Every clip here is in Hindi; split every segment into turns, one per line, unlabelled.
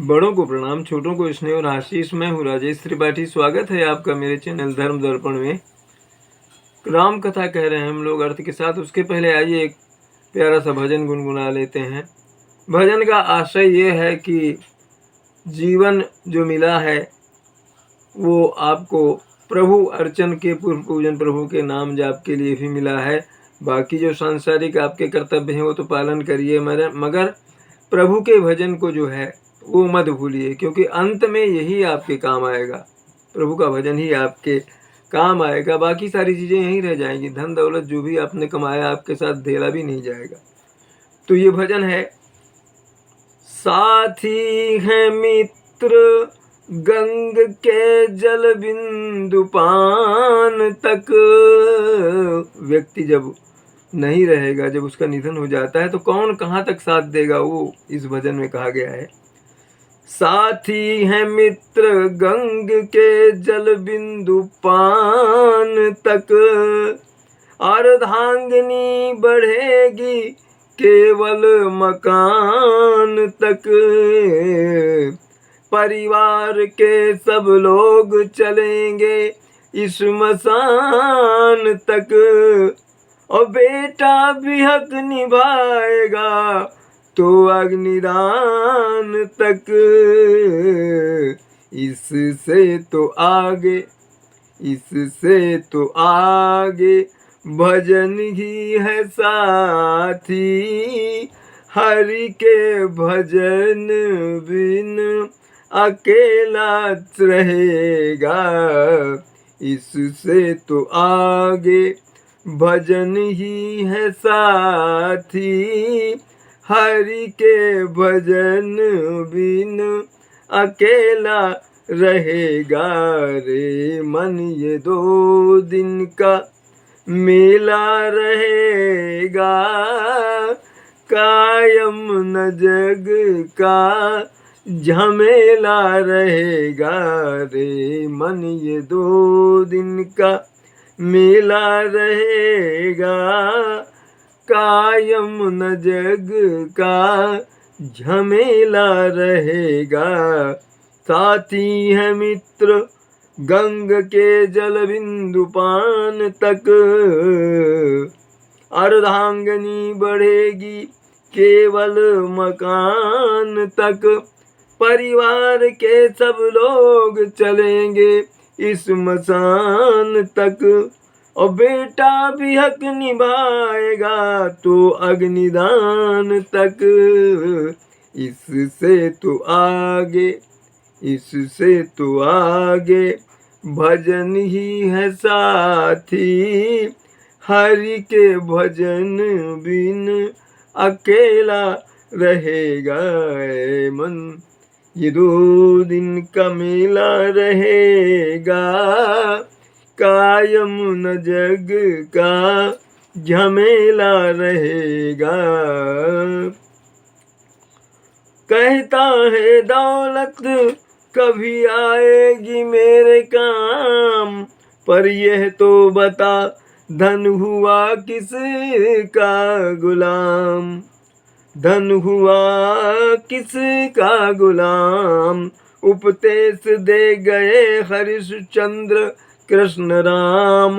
बड़ों को प्रणाम, छोटों को स्नेह और आशीष। मैं हूँ राजेश त्रिपाठी। स्वागत है आपका मेरे चैनल धर्म दर्पण में। राम कथा कह रहे हैं हम लोग अर्थ के साथ। उसके पहले आइए एक प्यारा सा भजन गुनगुना लेते हैं। भजन का आशय ये है कि जीवन जो मिला है वो आपको प्रभु अर्चन के पूर्व पूजन, प्रभु के नाम जाप के लिए भी मिला है। बाकी जो सांसारिक आपके कर्तव्य हैं वो तो पालन करिए, मगर प्रभु के भजन को जो है वो मत भूलिए, क्योंकि अंत में यही आपके काम आएगा। प्रभु का भजन ही आपके काम आएगा, बाकी सारी चीज़ें यहीं रह जाएंगी। धन दौलत जो भी आपने कमाया आपके साथ धेला भी नहीं जाएगा। तो ये भजन है। साथी है मित्र गंग के जल बिंदु पान तक। व्यक्ति जब नहीं रहेगा, जब उसका निधन हो जाता है, तो कौन कहाँ तक साथ देगा, वो इस भजन में कहा गया है। साथी है मित्र गंग के जल बिंदु पान तक, अर्धांगिनी बढ़ेगी केवल मकान तक। परिवार के सब लोग चलेंगे इस मसान तक, और बेटा भी हक निभाएगा तो अग्निदान तक। इससे तो आगे भजन ही है साथी, हरि के भजन बिन अकेला रहेगा। इससे तो आगे भजन ही है साथी, हरि के भजन बिन अकेला रहेगा। रे मन ये 2 दिन का मेला रहेगा, कायम न जग का झमेला रहेगा। रे मन ये 2 दिन का मेला रहेगा, कायम न जग का झमेला रहेगा। साथी है मित्र गंग के जल बिंदु पान तक, अर्धांगनी बढ़ेगी केवल मकान तक। परिवार के सब लोग चलेंगे इस मसान तक, और बेटा भी हक निभाएगा तो अग्निदान तक। इससे तो आगे भजन ही है साथी, हरि के भजन बिन अकेला रहेगा। मन ये 2 दिन का मेला रहेगा, कायम न जग का झमेला रहेगा। कहता है दौलत कभी आएगी मेरे काम, पर यह तो बता धन हुआ किसका गुलाम। धन हुआ किसका गुलाम, उपदेश दे गए हरिश्चंद्र कृष्ण राम।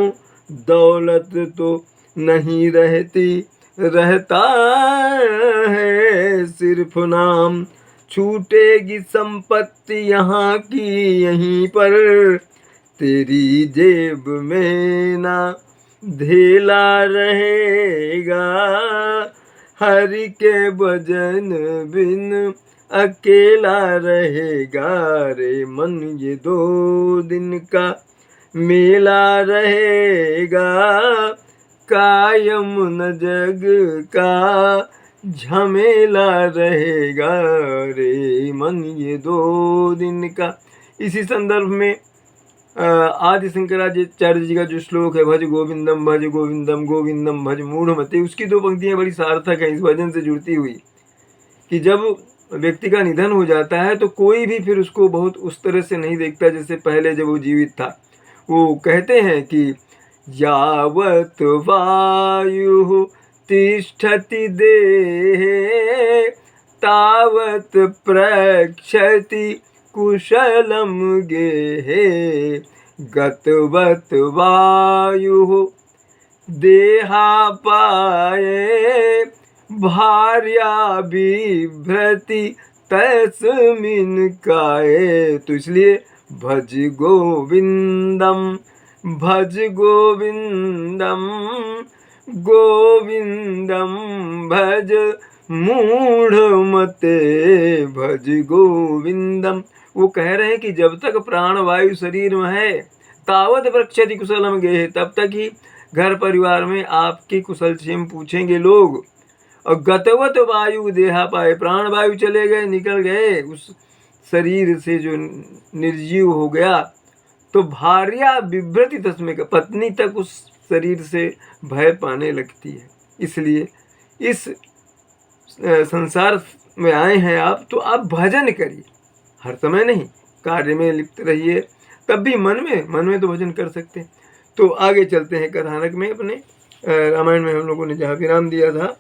दौलत तो नहीं रहता है सिर्फ नाम, छूटेगी संपत्ति यहाँ की यहीं पर, तेरी जेब में ना धेला रहेगा। हरि के भजन बिन अकेला रहेगा। रे मन ये 2 दिन का मेला रहेगा, कायम न जग का झमेला रहेगा। रे मन ये 2 दिन का। इसी संदर्भ में आदि शंकराचार्य जी का जो श्लोक है, भज गोविंदम गोविंदम भज मूढ़मते, उसकी 2 पंक्तियां बड़ी सार्थक है इस भजन से जुड़ती हुई, कि जब व्यक्ति का निधन हो जाता है तो कोई भी फिर उसको बहुत उस तरह से नहीं देखता जैसे पहले जब वो जीवित था। वो कहते हैं कि यावत् वायु तिष्ठति देहे तावत प्रक्षति कुशलम गेहे गतवत वायु देहापाये भार्या बिभ्रति तस्मिन् काये। तो इसलिए भज गोविंदम गोविंदम भज मूढ़ मते भज गोविंदम। वो कह रहे हैं कि जब तक प्राण वायु शरीर में है तावत प्रक्षति कुशलम गेहे, तब तक ही घर परिवार में आपकी कुशल क्षेम पूछेंगे लोग। और गतवत वायु देहा पाए, प्राण वायु चले गए, निकल गए उस शरीर से जो निर्जीव हो गया, तो भार्या विभ्रति तस्मै का, पत्नी तक उस शरीर से भय पाने लगती है। इसलिए इस संसार में आए हैं आप, तो आप भजन करिए, हर समय नहीं, कार्य में लिप्त रहिए, तब भी मन में तो भजन कर सकते हैं। तो आगे चलते हैं कथानक में। अपने रामायण में हम लोगों ने जहाँ विराम दिया था,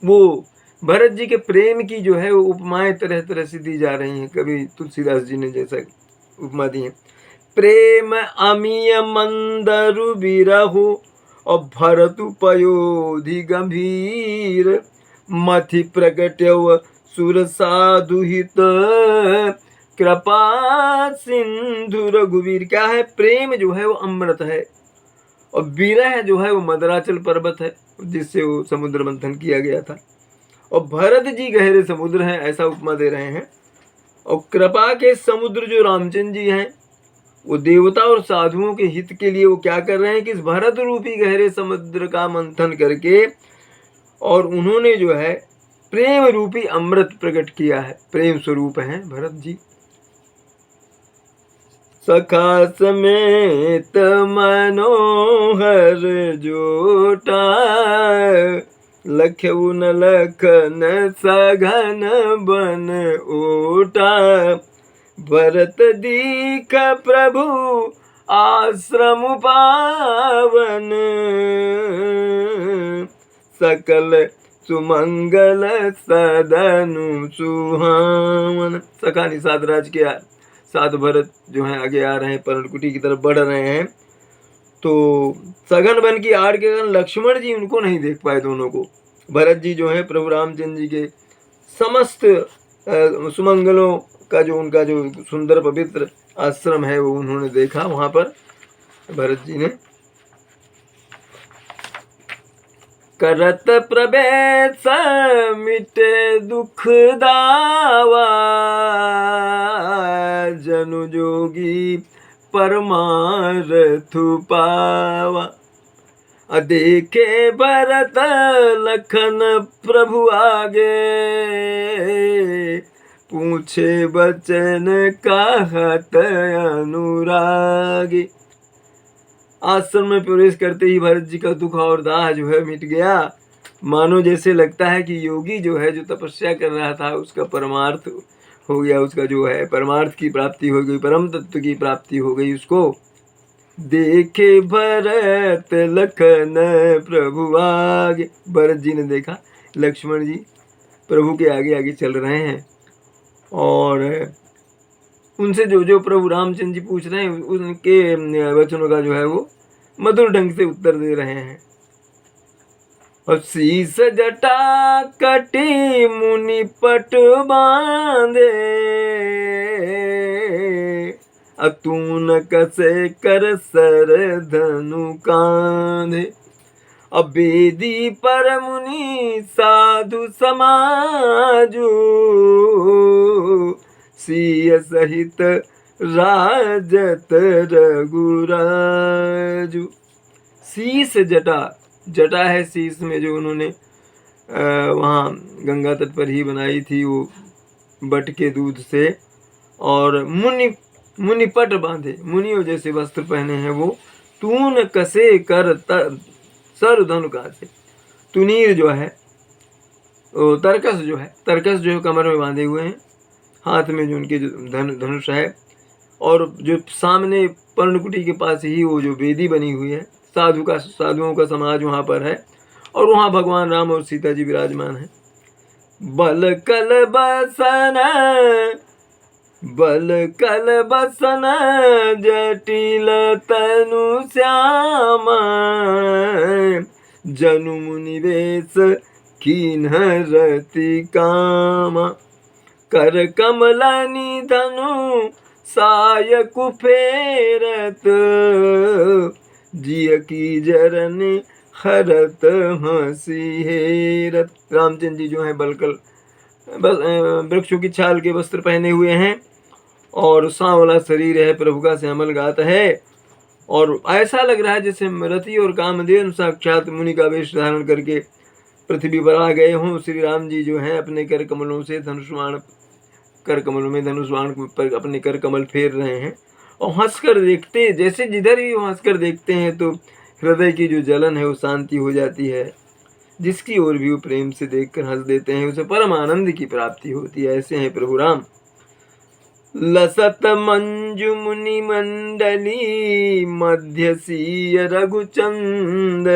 वो भरत जी के प्रेम की जो है वो उपमाएं तरह तरह से दी जा रही हैं। कभी तुलसीदास जी ने जैसा उपमा दी है, प्रेम अमीय मंदरु बिरहु और भरतु पयोधि गंभीर मथि प्रगट्यव सुर साधु हित कृपा सिंधु रघुवीर। क्या है? प्रेम जो है वो अमृत है और विरह जो है वो मदराचल पर्वत है जिससे वो समुद्र मंथन किया गया था। और भरत जी गहरे समुद्र हैं, ऐसा उपमा दे रहे हैं। और कृपा के समुद्र जो रामचंद्र जी हैं, वो देवता और साधुओं के हित के लिए वो क्या कर रहे हैं कि इस भरत रूपी गहरे समुद्र का मंथन करके और उन्होंने जो है प्रेम रूपी अमृत प्रकट किया है। प्रेम स्वरूप हैं भरत जी। सखा समेत मनोहर जोटा लख्यु न लखन सघन बन ओटा भरत दीख प्रभु आश्रम पावन सकल सुमंगल सदनु सुहावन। सखा निषाद राज के साथ भरत जो है आगे आ रहे हैं, पर्णकुटी की तरफ बढ़ रहे हैं। तो सघन वन की आड़ के कारण लक्ष्मण जी उनको नहीं देख पाए दोनों को। भरत जी जो है प्रभु रामचंद्र जी के समस्त सुमंगलों का जो उनका जो सुंदर पवित्र आश्रम है वो उन्होंने देखा। वहां पर भरत जी ने करत प्रवेश मिटे दुख दावा जनु जोगी परमार्थ पावा। देखे भरत लखन प्रभु आगे पूछे बचन कहत अनुरागी। आश्रम में प्रवेश करते ही भरत जी का दुख और दाह जो है मिट गया। मानो जैसे लगता है कि योगी जो है जो तपस्या कर रहा था उसका परमार्थ हो गया, उसका जो है परमार्थ की प्राप्ति हो गई, परम तत्व की प्राप्ति हो गई उसको। देखे भरत लखन प्रभु आगे, भरत जी ने देखा लक्ष्मण जी प्रभु के आगे आगे चल रहे हैं और उनसे जो जो प्रभु रामचंद्र जी पूछ रहे हैं उनके वचनों का जो है वो मधुर ढंग से उत्तर दे रहे हैं। और शीस जटा कटी मुनि पट बांधे अतून कसे कर सर धनु कांधे। अब बेदी पर मुनि साधु समाजू सिय सहित राजत रघुराजु। शीस जटा, जटा है शीस में जो उन्होंने वहाँ गंगा तट पर ही बनाई थी वो बट के दूध से। और मुनिपट बांधे, मुनियों जैसे वस्त्र पहने हैं वो। तून कसे कर सर धनु कासे, तुनीर जो है तरकस जो है कमर में बांधे हुए हैं, हाथ में जो उनके धनुष है। और जो सामने पर्णकुटी के पास ही वो जो वेदी बनी हुई है, साधुओं का समाज वहाँ पर है और वहाँ भगवान राम और सीता जी विराजमान हैं। बल कल बसन जटिल तनु श्याम जनु मुनिवेश कीन्ह रति काम कर कमल निधनु साय कुफेरत जिय की जरन हरत हंसी हेरत। रामचंद्र जी जो है बलकल वृक्षों की छाल के वस्त्र पहने हुए हैं और सांवला शरीर है, प्रभु का श्यामल गात है और ऐसा लग रहा है जैसे रति और कामदेव साक्षात मुनि का वेश धारण करके पृथ्वी पर आ गए हों। श्री राम जी जो है अपने कर कमलों से धनुष्वाण कर कमलों में धनुष्वाण पर अपने कर कमल फेर रहे हैं और हंसकर देखते, जैसे जिधर भी हंसकर देखते हैं तो हृदय की जो जलन है वो शांति हो जाती है। जिसकी ओर भी वो प्रेम से देखकर हंस देते हैं उसे परम आनंद की प्राप्ति होती है। ऐसे हैं प्रभु राम। लसत मंजु मुनि मंडली मध्य सीय रघुचंद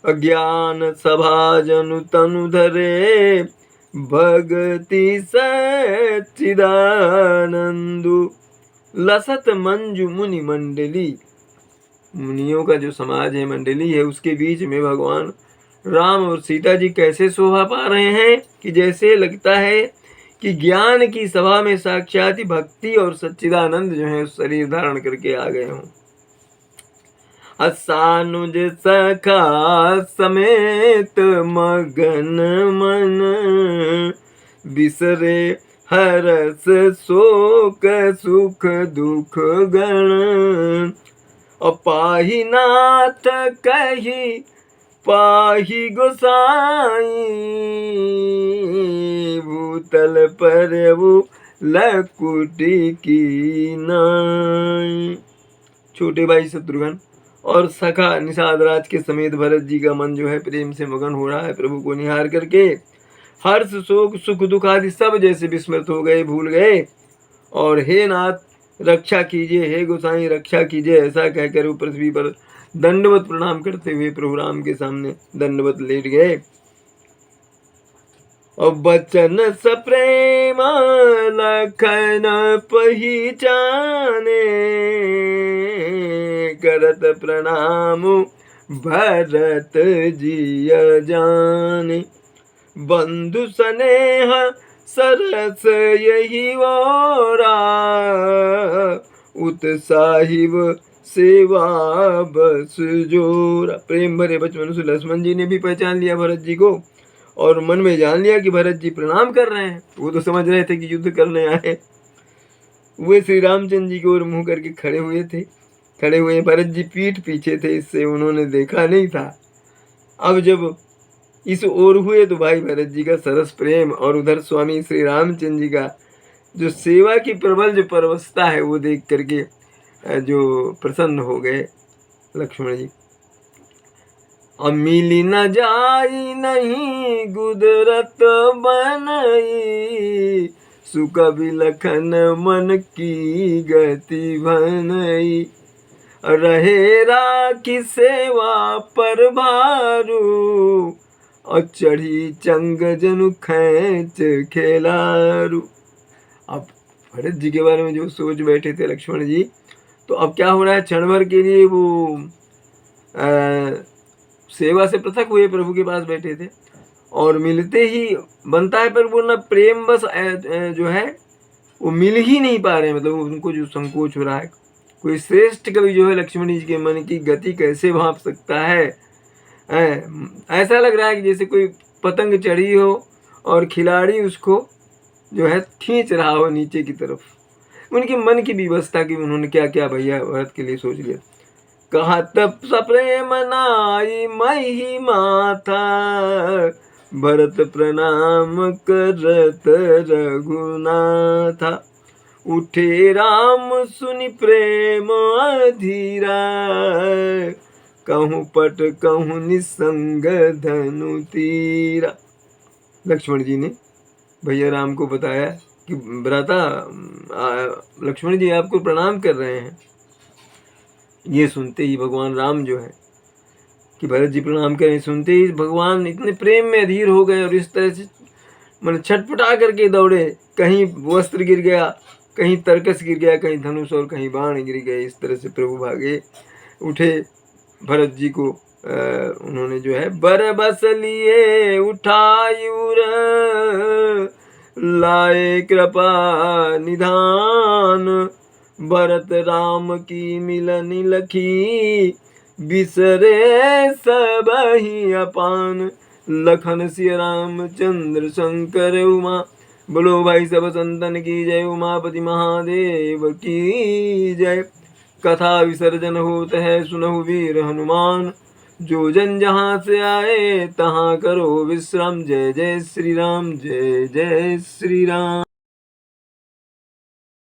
अज्ञान सभा जनु तनु धरे भगति सच्चिदानंदु। लसत मंजु मुनि मंडली, मुनियों का जो समाज है, मंडली है, उसके बीच में भगवान राम और सीता जी कैसे शोभा पा रहे हैं कि जैसे लगता है कि ज्ञान की सभा में साक्षात भक्ति और सच्चिदानंद जो है शरीर धारण करके आ गए हों। असानुज सखा समेत मगन मन बिसरे हरस शोक सुख दुख गण पाही नाथ कही पाही गोसाई भूतल पर वो लकुटी की नाई। छोटे भाई शत्रुघ्न और सखा निषाद राज के समेत भरत जी का मन जो है प्रेम से मगन हो रहा है प्रभु को निहार करके। हर्ष शोक सुख दुख आदि सब जैसे विस्मृत हो गए, भूल गए और हे नाथ रक्षा कीजिए, हे गोसाई रक्षा कीजिए, ऐसा कहकर वो पृथ्वी पर दंडवत प्रणाम करते हुए प्रभु राम के सामने दंडवत लेट गए। और बचन सप्रेम लखन पहिचाने करत प्रणाम भरत जिय जाने बंधु स्नेह सरस यही ओरा उत्साहिब सेवा बस जोरा। प्रेम भरे बचपन से लक्ष्मण जी ने भी पहचान लिया भरत जी को और मन में जान लिया कि भरत जी प्रणाम कर रहे हैं। वो तो समझ रहे थे कि युद्ध करने आए। वे श्री रामचंद्र जी की ओर मुंह करके खड़े हुए भरत जी पीठ पीछे थे, इससे उन्होंने देखा नहीं था। अब जब इस ओर हुए तो भाई भरत जी का सरस प्रेम और उधर स्वामी श्री रामचंद्र जी का जो सेवा की प्रबल जो परवशता है वो देख करके जो प्रसन्न हो गए लक्ष्मण जी। अब मिली न जाई नहीं गुदरत बनई सुख बिलखन मन की गति भनई रहे राखी सेवा पर भारू और चढ़ी चंग जनु खैच खेलारू। अब भरत जी के बारे में जो सोच बैठे थे लक्ष्मण जी, तो अब क्या हो रहा है, क्षण भर के लिए वो सेवा से पृथक हुए प्रभु के पास बैठे थे और मिलते ही बनता है पर वो न प्रेम बस जो है वो मिल ही नहीं पा रहे हैं, मतलब उनको जो संकोच हो रहा है। कोई श्रेष्ठ कवि जो है लक्ष्मण जी के मन की गति कैसे भांप सकता है। ऐसा लग रहा है कि जैसे कोई पतंग चढ़ी हो और खिलाड़ी उसको जो है खींच रहा हो नीचे की तरफ। उनकी मन की विवस्था की उन्होंने क्या क्या भैया भरत के लिए सोच लिया। कहा तब सप्रेम नाई मही माथा भरत प्रणाम करत रघुनाथा उठे राम सुनि प्रेम अधीरा कहूँ पट कहूँ निसंग धनु तीरा। लक्ष्मण जी ने भैया राम को बताया कि भ्राता लक्ष्मण जी आपको प्रणाम कर रहे हैं। ये सुनते ही भगवान राम जो है कि भरत जी प्रणाम करें, सुनते ही भगवान इतने प्रेम में अधीर हो गए और इस तरह से मन छटपटा करके दौड़े, कहीं वस्त्र गिर गया, कहीं तरकस गिर गया, कहीं धनुष और कहीं बाण गिर गए। इस तरह से प्रभु भागे उठे। भरत जी को उन्होंने जो है बर बस लिए उठायूर, लाए कृपा निधान। भरत राम की मिलनी लखी, बिसरे सब ही अपान। लखन सिय रामचंद्र शंकर उमा, बोलो भाई सब संतन की जय। उमापति महादेव की जय। कथा विसर्जन होत है सुनहु वीर हनुमान, जो जन जहाँ से आए तहाँ करो विश्राम। जय जय श्री राम, जय जय श्री राम।